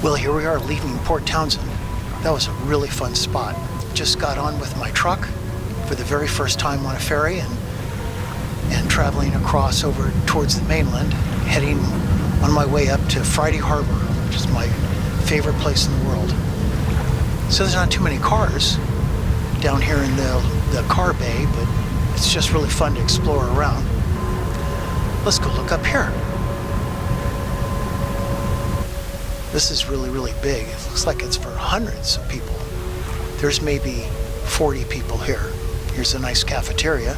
Well, here we are leaving Port Townsend. That was a really fun spot. Just got on with my truck for the very first time on a ferry and traveling across over towards the mainland, heading on my way up to Friday Harbor, which is my favorite place in the world. So there's not too many cars down here in the car bay, but it's just really fun to explore around. Let's go look up here. This is really, really big. It looks like it's for hundreds of people. There's maybe 40 people here. Here's a nice cafeteria.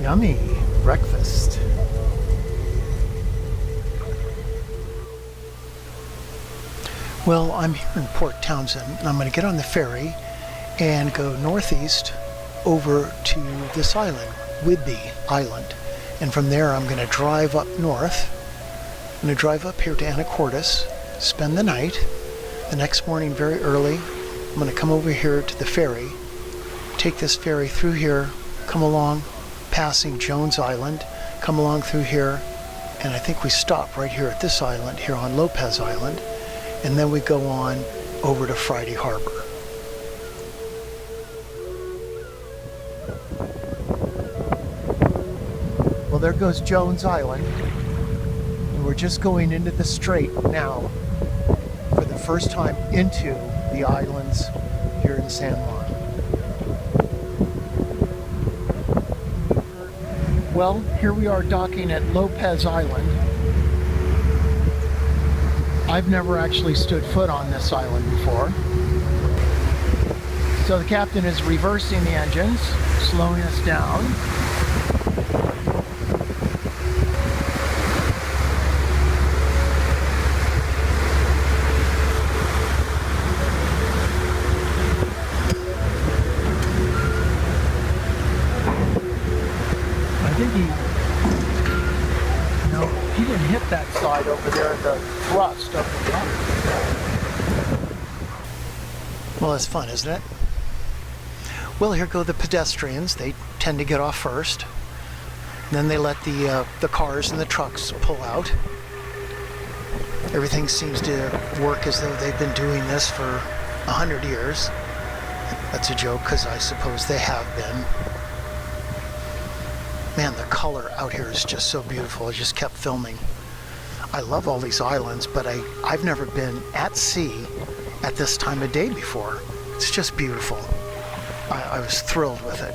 Yummy breakfast. Well, I'm here in Port Townsend, and I'm going to get on the ferry and go northeast over to this island, Whidbey Island. And from there, I'm going to drive up north. I'm going to drive up here to Anacortes, spend the night. The next morning, very early, I'm going to come over here to the ferry, take this ferry through here, come along, passing Jones Island, come along through here, and I think we stop right here at this island, here on Lopez Island, and then we go on over to Friday Harbor. Well, there goes Jones Island, and we're just going into the strait now for the first time into the islands here in San Juan. Well, here we are docking at Lopez Island. I've never actually stood foot on this island before. So the captain is reversing the engines, slowing us down. He didn't hit that side over there at the thrust of the gun. Well, that's fun, isn't it? Well, here go the pedestrians. They tend to get off first. Then they let the cars and the trucks pull out. Everything seems to work as though they've been doing this for 100 years. That's a joke, because I suppose they have been. Man, the color out here is just so beautiful. I just kept filming. I love all these islands, but I've never been at sea at this time of day before. It's just beautiful. I was thrilled with it.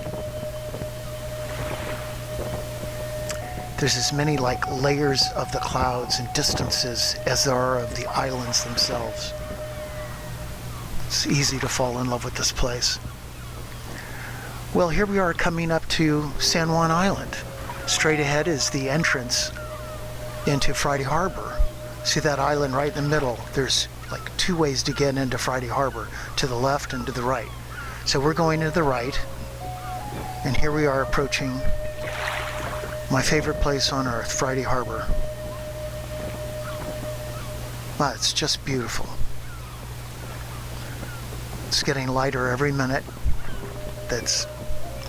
There's as many like layers of the clouds and distances as there are of the islands themselves. It's easy to fall in love with this place. Well, here we are coming up to San Juan Island. Straight ahead is the entrance into Friday Harbor. See that island right in the middle? There's like two ways to get into Friday Harbor, to the left and to the right. So we're going to the right, and here we are approaching my favorite place on earth, Friday Harbor. Wow, it's just beautiful. It's getting lighter every minute. That's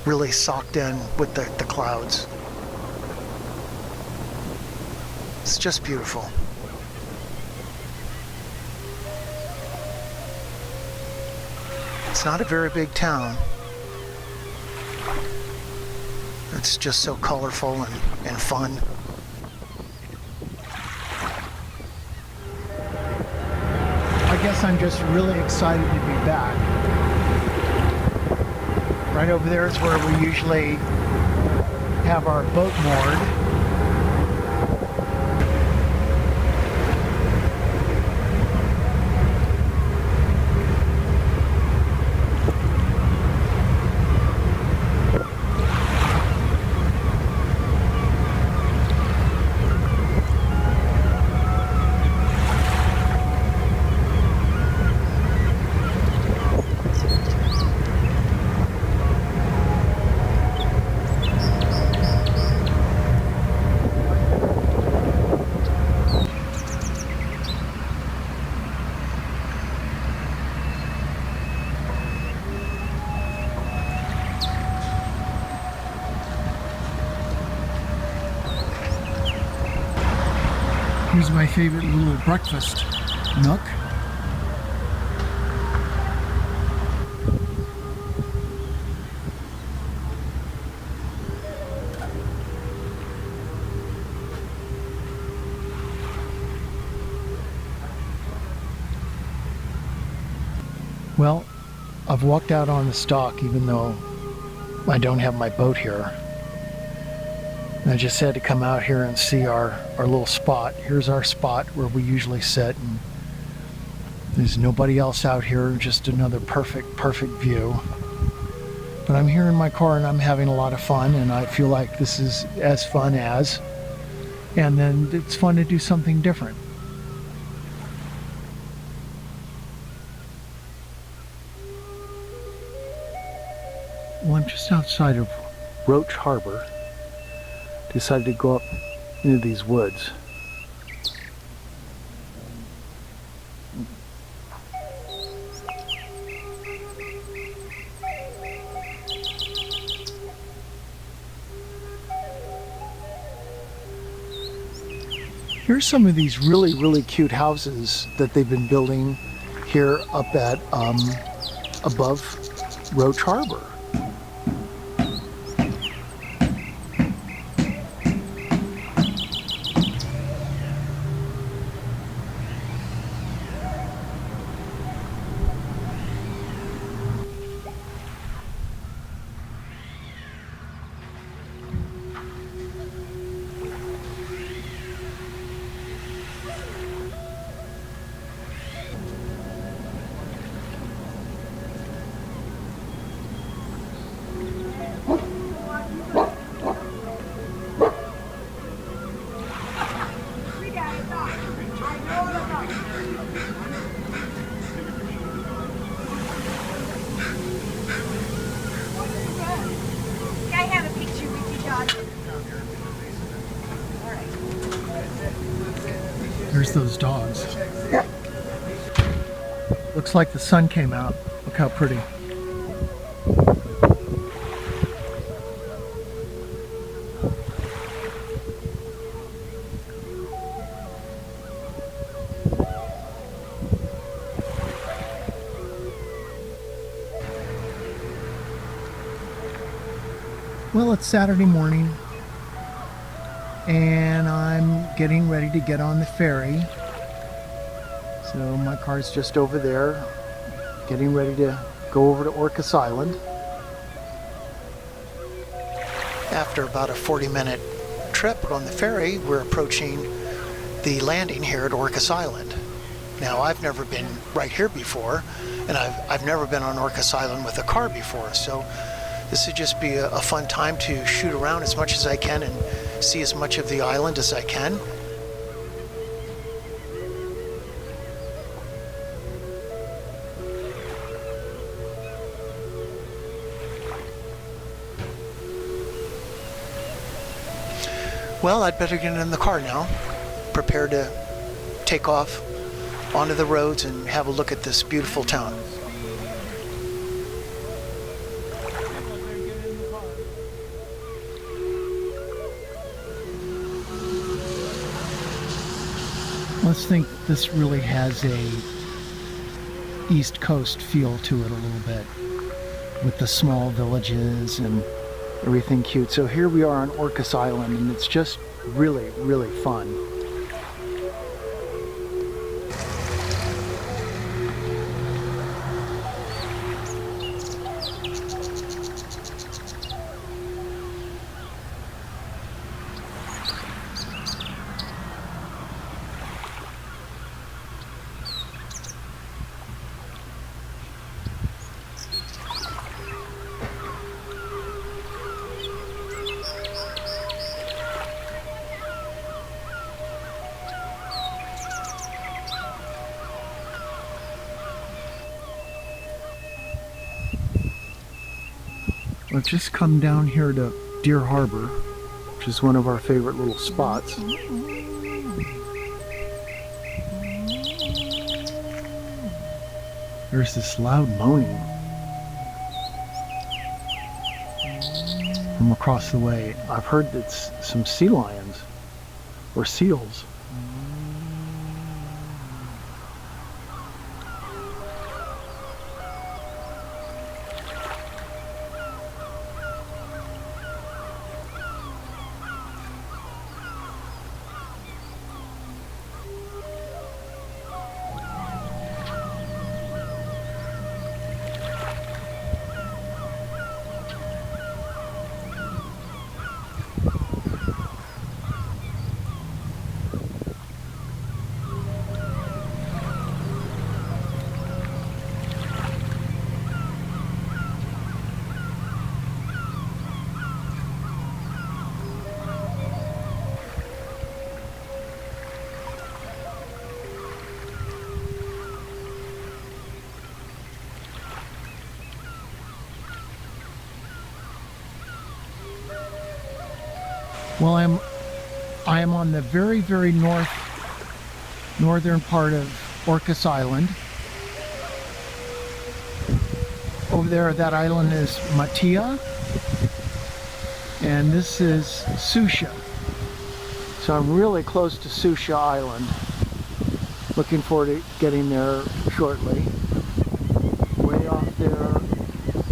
really socked in with the clouds. It's just beautiful. It's not a very big town. It's just so colorful and fun. I guess I'm just really excited to be back. Right over there is where we usually have our boat moored. Here's my favorite little breakfast nook. Well, I've walked out on the dock even though I don't have my boat here. And I just had to come out here and see our little spot. Here's our spot where we usually sit, and there's nobody else out here, just another perfect view. But I'm here in my car and I'm having a lot of fun, and I feel like this is as fun as, and then it's fun to do something different. Well, I'm just outside of Roach Harbor. Decided to go up into these woods. Here's some of these really cute houses that they've been building here up at above Roach Harbor. There's those dogs. Looks like the sun came out. Look how pretty. Well, it's Saturday morning, and I'm getting ready to get on the ferry. So my car's just over there, getting ready to go over to Orcas Island. After about a 40-minute trip on the ferry, we're approaching the landing here at Orcas Island. Now, I've never been right here before, and I've never been on Orcas Island with a car before, so this would just be a fun time to shoot around as much as I can and see as much of the island as I can. Well, I'd better get in the car now, prepare to take off onto the roads and have a look at this beautiful town. Let's think this really has a East Coast feel to it a little bit, with the small villages and everything cute. So here we are on Orcas Island, and it's just really fun. We've just come down here to Deer Harbor, which is one of our favorite little spots. There's this loud moaning from across the way. I've heard it's some sea lions or seals. Well, I am on the very, very northern part of Orcas Island. Over there, that island is Matia, and this is Susha. So I'm really close to Susha Island. Looking forward to getting there shortly. Way off there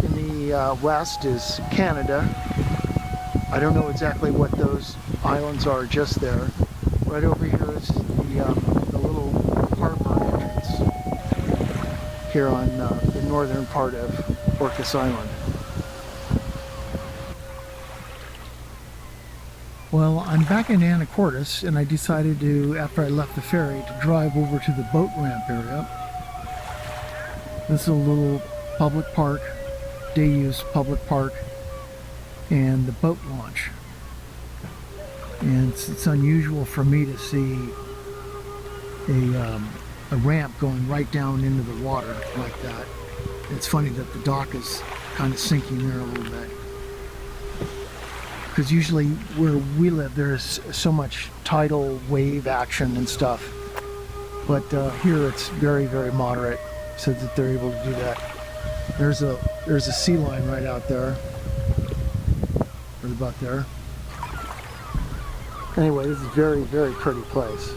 in the west is Canada. I don't know exactly what those islands are just there. Right over here is the little harbor entrance here on the northern part of Orcas Island. Well, I'm back in Anacortes, and I decided to, after I left the ferry, to drive over to the boat ramp area. This is a little public park, day-use public park, and the boat launch. And it's unusual for me to see a ramp going right down into the water like that. It's funny that the dock is kind of sinking there a little bit. Because usually where we live, there's so much tidal wave action and stuff. But here it's very, very moderate, so that they're able to do that. There's a sea line right out there. Right about there. Anyway, this is a very, very pretty place.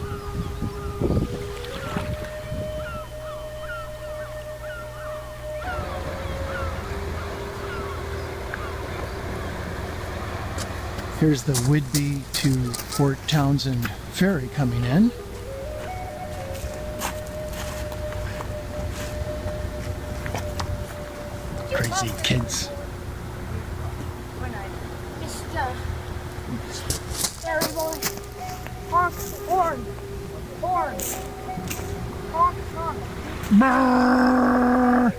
Here's the Whidbey to Port Townsend ferry coming in. Crazy kids. Brrr.